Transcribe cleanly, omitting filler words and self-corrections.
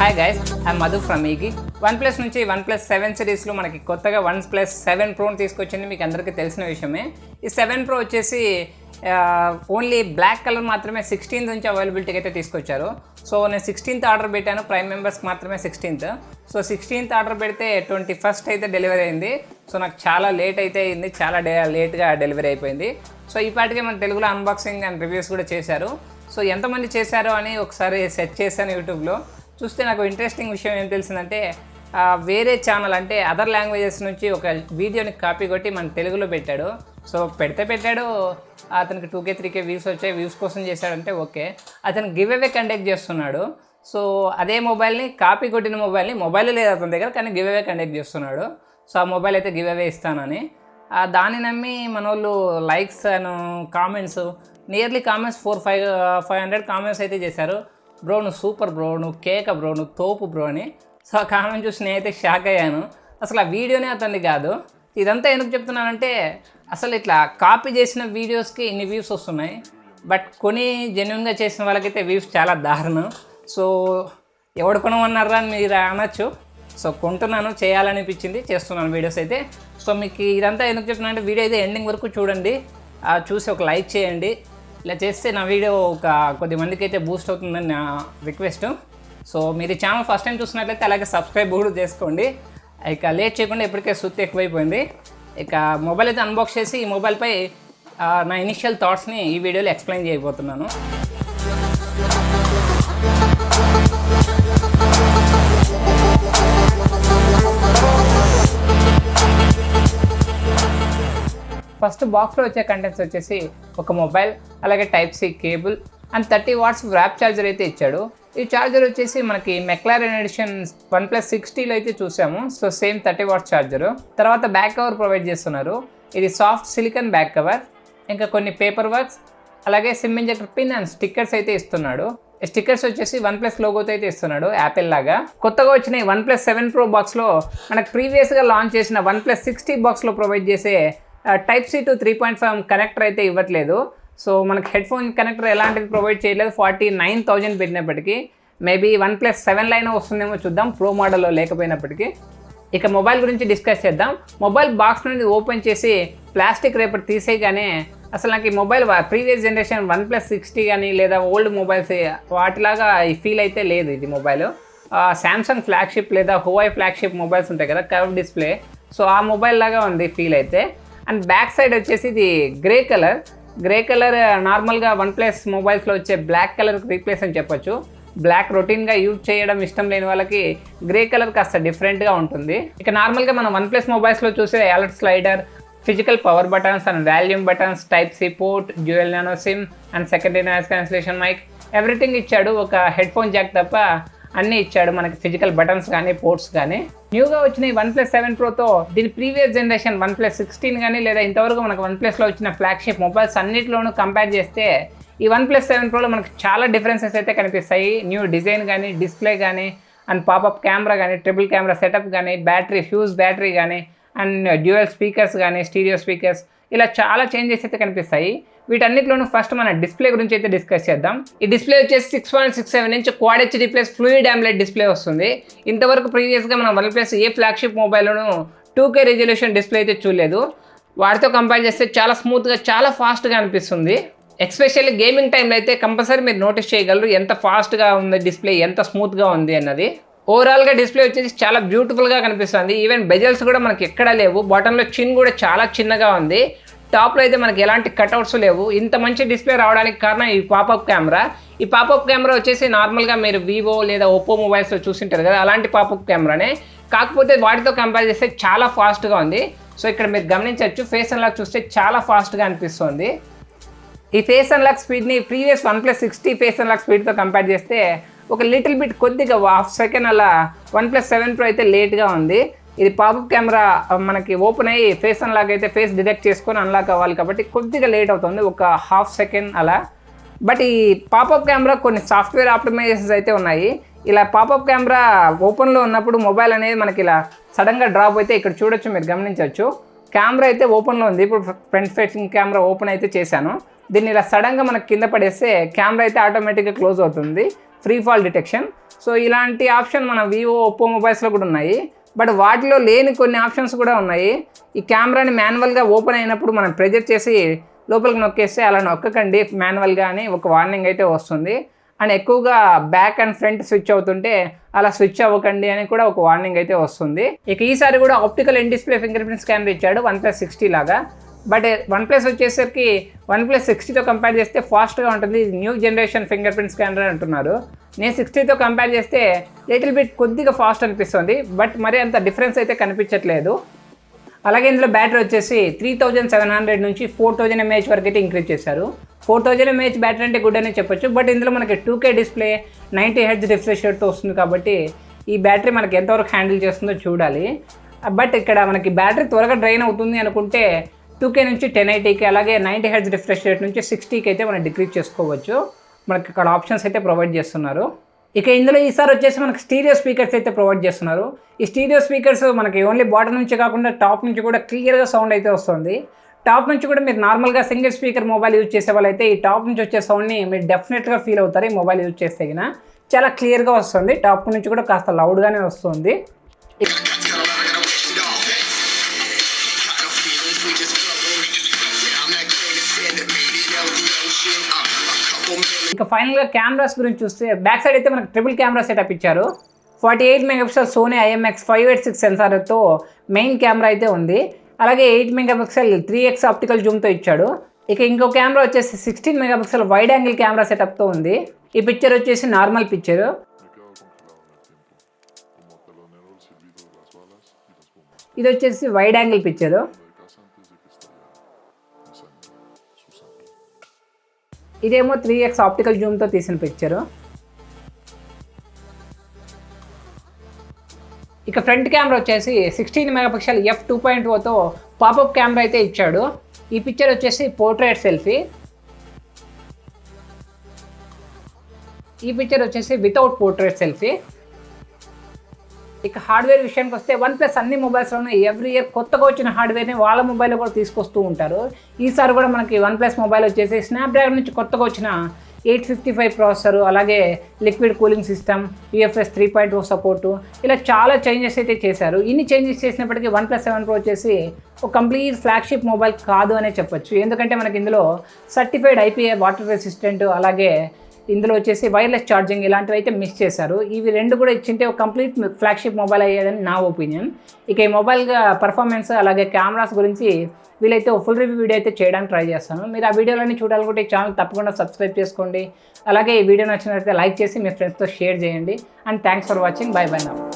Hi guys, I'm Madhu from ఈగి. OnePlus నుంచి OnePlus 7 సిరీస్లో మనకి కొత్తగా OnePlus 7 Proని తీసుకొచ్చింది. మీకు అందరికీ తెలిసిన విషయమే. ఈ 7 Pro వచ్చేసి ఓన్లీ బ్లాక్ కలర్ మాత్రమే 16th నుంచి అవైలబిలిటీకి అయితే తీసుకొచ్చారు. సో నేను 16th ఆర్డర్ పెట్టాను, ప్రైమ్ మెంబర్స్కి మాత్రమే 16th. సో 16th ఆర్డర్ పెడితే 21st అయితే డెలివరీ అయింది. సో నాకు చాలా లేట్ అయితే అయింది, చాలా లేట్గా డెలివరీ అయిపోయింది. సో ఈ పాటికే మన తెలుగులో అన్బాక్సింగ్ అండ్ రివ్యూస్ కూడా చేశారు. సో ఎంతమంది చేశారో అని ఒకసారి సెర్చ్ చేశాను యూట్యూబ్లో. చూస్తే నాకు ఇంట్రెస్టింగ్ విషయం ఏం తెలిసిందంటే, వేరే ఛానల్ అంటే అదర్ లాంగ్వేజెస్ నుంచి ఒక వీడియోని కాపీ కొట్టి మన తెలుగులో పెట్టాడు. సో పెట్టాడు, అతనికి 2K 3K వ్యూస్ వచ్చాయి. వ్యూస్ కోసం చేశాడంటే ఓకే, అతను గివ్ అవే కండక్ట్ చేస్తున్నాడు. సో అదే మొబైల్ని, కాపీ కొట్టిన మొబైల్ లేదు అతని దగ్గర, కానీ గివ్ అవే కండక్ట్ చేస్తున్నాడు. సో ఆ మొబైల్ అయితే గివ్ అవే ఇస్తానని దాన్ని నమ్మి మన వాళ్ళు likes and comments, nearly comments 500 comments అయితే చేశారు. బ్రో నువ్వు సూపర్ బ్రో, నువ్వు కేక బ్రో, నువ్వు తోపు బ్రో అని. సో ఆ కామెంట్ చూసి నేనైతే షాక్ అయ్యాను. అసలు ఆ వీడియోనే అతన్ని కాదు. ఇదంతా ఎందుకు చెప్తున్నానంటే, అసలు ఇట్లా కాపీ చేసిన వీడియోస్కి ఇన్ని వ్యూస్ వస్తున్నాయి, బట్ కొని జెన్యున్గా చేసిన వాళ్ళకైతే వ్యూస్ చాలా దారుణం. సో ఎవడు కొనమన్నారా అని మీరు అనొచ్చు. సో కొంటున్నాను, చేయాలనిపించింది, చేస్తున్నాను వీడియోస్ అయితే. సో మీకు ఇదంతా ఎందుకు చెప్తున్నా అంటే, వీడియో అయితే ఎండింగ్ వరకు చూడండి, చూసి ఒక లైక్ చేయండి. ఇలా చేస్తే నా వీడియో కొద్ది మందికి అయితే బూస్ట్ అవుతుందని నా రిక్వెస్ట్. సో మీరు ఈ ఛానల్ ఫస్ట్ టైం చూసినట్లయితే అలాగే సబ్స్క్రైబ్ కూడా చేసుకోండి. ఇక లేట్ చేయకుండా ఇప్పటికే సుత్తి ఎక్కువైపోయింది. ఇక మొబైల్ అయితే అన్బాక్స్ చేసి ఈ మొబైల్పై నా ఇనిషియల్ థాట్స్ని ఈ వీడియోలో ఎక్స్ప్లెయిన్ చేయబోతున్నాను. ఫస్ట్ బాక్స్లో వచ్చే కంటెంట్స్ వచ్చేసి ఒక మొబైల్, అలాగే Type-C cable and 30 watts warp charger అయితే ఇచ్చాడు. ఈ ఛార్జర్ వచ్చేసి మనకి మెక్లారెన్ ఎడిషన్ OnePlus 60లో అయితే చూసాము. So same 30 watts charger. తర్వాత బ్యాక్ కవర్ ప్రొవైడ్ చేస్తున్నారు. ఇది సాఫ్ట్ సిలికాన్ బ్యాక్ కవర్, ఇంకా కొన్ని పేపర్ వర్క్స్, అలాగే SIM injector pin and stickers అయితే ఇస్తున్నాడు. స్టిక్కర్స్ వచ్చేసి OnePlus లోగోతో అయితే ఇస్తున్నాడు, యాపిల్ లాగా. కొత్తగా వచ్చిన ఈ OnePlus 7 Pro బాక్స్లో మనకు ప్రీవియస్గా లాంచ్ చేసిన OnePlus 60 బాక్స్లో ప్రొవైడ్ చేసే Type-C to 3.5 కనెక్టర్ అయితే ఇవ్వట్లేదు. సో మనకి హెడ్ ఫోన్ కనెక్టర్ ఎలాంటిది ప్రొవైడ్ చేయలేదు. 49,000 పెట్టినప్పటికీ మేబీ OnePlus 7 లైన్ వస్తుందేమో చూద్దాం, ప్రో మోడల్లో లేకపోయినప్పటికీ. ఇక మొబైల్ గురించి డిస్కస్ చేద్దాం. మొబైల్ బాక్స్ నుండి ఓపెన్ చేసి ప్లాస్టిక్ రేపర్ తీసేయగానే అసలు నాకు ఈ మొబైల్ ప్రీవియస్ జనరేషన్ OnePlus 60 కానీ లేదా ఓల్డ్ మొబైల్స్ వాటిలాగా ఈ ఫీల్ అయితే లేదు. ఇది మొబైల్ శాంసంగ్ ఫ్లాగ్షిప్ లేదా హువాయి ఫ్లాగ్షిప్ మొబైల్స్ ఉంటాయి కదా, కర్వ్ డిస్ప్లే. సో ఆ మొబైల్ లాగా ఉంది ఫీల్ అయితే. అండ్ బ్యాక్ సైడ్ వచ్చేసి ఇది గ్రే కలర్ నార్మల్గా OnePlus మొబైల్స్లో వచ్చే బ్లాక్ కలర్కి రీప్లేస్ అని చెప్పొచ్చు. బ్లాక్ రొటీన్గా యూజ్ చేయడం ఇష్టం లేని వాళ్ళకి గ్రే కలర్ కాస్త డిఫరెంట్గా ఉంటుంది. ఇక నార్మల్గా మనం OnePlus మొబైల్స్లో చూసే alert slider, physical power buttons and volume buttons, Type-C port, dual nano SIM and secondary noise cancellation mic, everything ఇచ్చాడు. ఒక హెడ్ ఫోన్ జాక్ తప్ప అన్నీ ఇచ్చాడు మనకి, ఫిజికల్ బటన్స్ కానీ పోర్ట్స్ కానీ. న్యూగా వచ్చిన ఈ OnePlus 7 Proతో దీని ప్రీవియస్ జనరేషన్ OnePlus 16 కానీ లేదా ఇంతవరకు మనకు OnePlusలో వచ్చిన ఫ్లాగ్షిప్ మొబైల్స్ అన్నింటిలోనూ కంపేర్ చేస్తే ఈ OnePlus 7 Proలో మనకు చాలా డిఫరెన్సెస్ అయితే కనిపిస్తాయి. న్యూ డిజైన్ కానీ, డిస్ప్లే కానీ, అండ్ పాపప్ కెమెరా కానీ, ట్రిపుల్ కెమెరా సెటప్ కానీ, ఫ్యూజ్ బ్యాటరీ కానీ, అండ్ డ్యూయల్ స్పీకర్స్ కానీ, స్టీరియో స్పీకర్స్, ఇలా చాలా చేంజెస్ అయితే కనిపిస్తాయి. వీటన్నిటిలోనూ ఫస్ట్ మన డిస్ప్లే గురించి అయితే డిస్కస్ చేద్దాం. ఈ డిస్ప్లే వచ్చేసి 6.67 inch quad HD plus fluid AMOLED display వస్తుంది. ఇంతవరకు ప్రీవియస్గా మనం OnePlus ఏ ఫ్లాగ్షిప్ మొబైల్లోనూ 2K రెజల్యూషన్ డిస్ప్లే అయితే చూడలేదు. వాటితో కంపేర్ చేస్తే చాలా స్మూత్గా, చాలా ఫాస్ట్గా అనిపిస్తుంది. ఎస్పెషల్లీ గేమింగ్ టైంలో అయితే కంపల్సరీ మీరు నోటీస్ చేయగలరు ఎంత ఫాస్ట్గా ఉంది డిస్ప్లే, ఎంత స్మూత్గా ఉంది అన్నది. ఓవరాల్గా డిస్ప్లే వచ్చేసి చాలా బ్యూటిఫుల్గా కనిపిస్తుంది. ఈవెన్ బెజల్స్ కూడా మనకి ఎక్కడా లేవు. బాటంలో చిన్ కూడా చాలా చిన్నగా ఉంది. టాప్లో అయితే మనకి ఎలాంటి కట్అవుట్స్ లేవు. ఇంత మంచి డిస్ప్లే రావడానికి కారణం ఈ పాపప్ కెమెరా. ఈ పాపప్ కెమెరా వచ్చేసి నార్మల్గా మీరు వివో లేదా ఒప్పో మొబైల్స్లో చూసింటారు కదా, అలాంటి పాపప్ కెమెరానే. కాకపోతే వాటితో కంపేర్ చేస్తే చాలా ఫాస్ట్గా ఉంది. సో ఇక్కడ మీరు గమనించవచ్చు, ఫేస్ అన్లాక్ చూస్తే చాలా ఫాస్ట్గా అనిపిస్తుంది. ఈ ఫేస్ అన్లాక్ స్పీడ్ని ప్రీవియస్ OnePlus 60 ఫేస్ అన్లాక్ స్పీడ్తో కంపేర్ చేస్తే ఒక లిటిల్ బిట్, కొద్దిగా 1/2 సెకండ్ అలా OnePlus 7 Pro అయితే లేట్గా ఉంది. ఇది పాపప్ కెమెరా మనకి ఓపెన్ అయ్యి ఫేస్ అన్లాక్ అయితే ఫేస్ డిటెక్ట్ చేసుకొని అన్లాక్ అవ్వాలి కాబట్టి కొద్దిగా లేట్ అవుతుంది, ఒక 1/2 సెకండ్ అలా. బట్ ఈ పాపప్ కెమెరా కొన్ని సాఫ్ట్వేర్ ఆప్టిమైజేషన్స్ అయితే ఉన్నాయి. ఇలా పాపప్ కెమెరా ఓపెన్లో ఉన్నప్పుడు మొబైల్ అనేది మనకి ఇలా సడన్గా డ్రాప్ అయితే ఇక్కడ చూడొచ్చు, మీరు గమనించవచ్చు. కెమెరా అయితే ఓపెన్లో ఉంది. ఇప్పుడు ఫ్రంట్ ఫేసింగ్ కెమెరా ఓపెన్ అయితే చేశాను. దీన్ని ఇలా సడన్గా మనకు కింద పడేస్తే కెమెరా అయితే ఆటోమేటిక్గా క్లోజ్ అవుతుంది. Free fall detection. సో ఇలాంటి ఆప్షన్ మన వివో, ఒప్పో మొబైల్స్లో కూడా ఉన్నాయి. బట్ వాటిలో లేని కొన్ని ఆప్షన్స్ కూడా ఉన్నాయి. ఈ కెమెరాని మాన్యువల్గా ఓపెన్ అయినప్పుడు మనం ప్రెజర్ చేసి లోపలికి నొక్కేస్తే అలా నొక్కకండి మాన్యువల్గా అని ఒక వార్నింగ్ అయితే వస్తుంది. అండ్ ఎక్కువగా బ్యాక్ అండ్ ఫ్రంట్ స్విచ్ అవుతుంటే అలా స్విచ్ అవ్వకండి అని కూడా ఒక వార్నింగ్ అయితే వస్తుంది. ఇక ఈసారి కూడా optical in display finger print scanner ఇచ్చాడు OnePlus 60 లాగా. బట్ OnePlus వచ్చేసరికి OnePlus 60తో కంపేర్ చేస్తే ఫాస్ట్గా ఉంటుంది. New generation finger print scanner అంటున్నారు. నేను 60తో కంపేర్ చేస్తే లిటిల్ బిట్ కొద్దిగా ఫాస్ట్ అనిపిస్తుంది. బట్ మరి అంత డిఫరెన్స్ అయితే కనిపించట్లేదు. అలాగే ఇందులో బ్యాటరీ వచ్చేసి 3700 నుంచి 4000 mAh వరకు అయితే ఇంక్రీజ్ చేశారు. 4000 mAh బ్యాటరీ అంటే గుడ్ అనే చెప్పొచ్చు. బట్ ఇందులో మనకి 2K డిస్ప్లే 90 Hz రిఫ్రెష్ రేట్తో వస్తుంది కాబట్టి ఈ బ్యాటరీ మనకి ఎంతవరకు హ్యాండిల్ చేస్తుందో చూడాలి. బట్ ఇక్కడ మనకి బ్యాటరీ త్వరగా డ్రైన్ అవుతుంది అనుకుంటే 2K నుంచి 1080కి, అలాగే 90 Hz రిఫ్రెష్ రేట్ నుంచి 60కి అయితే మనం డిక్రీజ్ చేసుకోవచ్చు. మనకి ఇక్కడ ఆప్షన్స్ అయితే ప్రొవైడ్ చేస్తున్నారు. ఇక ఇందులో ఈసారి వచ్చేసి మనకి స్టీరియో స్పీకర్స్ అయితే ప్రొవైడ్ చేస్తున్నారు. ఈ స్టీరియో స్పీకర్స్ మనకి ఓన్లీ బాటమ్ నుంచి కాకుండా టాప్ నుంచి కూడా క్లియర్గా సౌండ్ అయితే వస్తుంది. టాప్ నుంచి కూడా మీరు నార్మల్గా సింగిల్ స్పీకర్ మొబైల్ యూజ్ చేసే వాళ్ళైతే ఈ టాప్ నుంచి వచ్చే సౌండ్ని మీరు డెఫినెట్గా ఫీల్ అవుతారు. ఈ మొబైల్ యూజ్ చేస్తే గిన చాలా క్లియర్గా వస్తుంది. టాప్ నుంచి కూడా కాస్త లౌడ్గానే వస్తుంది. ఇక ఫైనల్గా కెమెరాస్ గురించి చూస్తే బ్యాక్ సైడ్ అయితే మనకు ట్రిపుల్ కెమెరా సెటప్ ఇచ్చారు. 48 MP సోనీ IMX586 సెన్సార్తో మెయిన్ కెమెరా అయితే ఉంది. అలాగే 8 MP 3x ఆప్టికల్ జూమ్తో ఇచ్చాడు. ఇక ఇంకో కెమెరా వచ్చేసి 16 MP వైడ్ యాంగిల్ కెమెరా సెటప్తో ఉంది. ఈ పిక్చర్ వచ్చేసి నార్మల్ పిక్చర్. ఇది వచ్చేసి వైడ్ యాంగిల్ పిక్చర్. ఇదేమో 3x ఆప్టికల్ జూమ్తో తీసిన పిక్చరు. ఇక ఫ్రంట్ కెమెరా వచ్చేసి 16 MP f2.0తో పాపప్ కెమెరా అయితే ఇచ్చాడు. ఈ పిక్చర్ వచ్చేసి పోర్ట్రేట్ సెల్ఫీ. ఈ పిక్చర్ వచ్చేసి వితౌట్ పోర్ట్రేట్ సెల్ఫీ. ఇక హార్డ్వేర్ విషయానికి వస్తే OnePlus అన్ని మొబైల్స్లోనే ఎవ్రీ ఇయర్ కొత్తగా వచ్చిన హార్డ్వేర్ని వాళ్ళ మొబైల్లో కూడా తీసుకొస్తూ ఉంటారు. ఈసారి కూడా మనకి OnePlus మొబైల్ వచ్చేసి స్నాప్డ్రాగన్ నుంచి కొత్తగా వచ్చిన 855 ప్రాసెసర్, అలాగే liquid cooling system, UFS 3.0 support, ఇలా చాలా చేంజెస్ అయితే చేశారు. ఇన్ని చేంజెస్ చేసినప్పటికీ OnePlus 7 Pro వచ్చేసి ఒక కంప్లీట్ ఫ్లాగ్షిప్ మొబైల్ కాదు అనే చెప్పొచ్చు. ఎందుకంటే మనకి ఇందులో సర్టిఫైడ్ IPA వాటర్ రెసిస్టెంట్, అలాగే ఇందులో వచ్చేసి వైర్లెస్ ఛార్జింగ్ ఇలాంటివి అయితే మిస్ చేశారు. ఇవి రెండు కూడా ఇచ్చింటే ఒక కంప్లీట్ ఫ్లాగ్షిప్ మొబైల్ అయ్యేదని నా ఒపీనియన్. ఇక ఈ మొబైల్ పర్ఫార్మెన్స్ అలాగే కెమెరాస్ గురించి వీలైతే ఫుల్ రివ్యూ వీడియో అయితే చేయడానికి ట్రై చేస్తాను. మీరు ఆ వీడియోలన్నీ చూడాలనుకుంటే ఈ ఛానల్ తప్పకుండా సబ్స్క్రైబ్ చేసుకోండి. అలాగే ఈ వీడియో నచ్చినట్లయితే లైక్ చేసి మీ ఫ్రెండ్స్తో షేర్ చేయండి. And thanks for watching. By by now.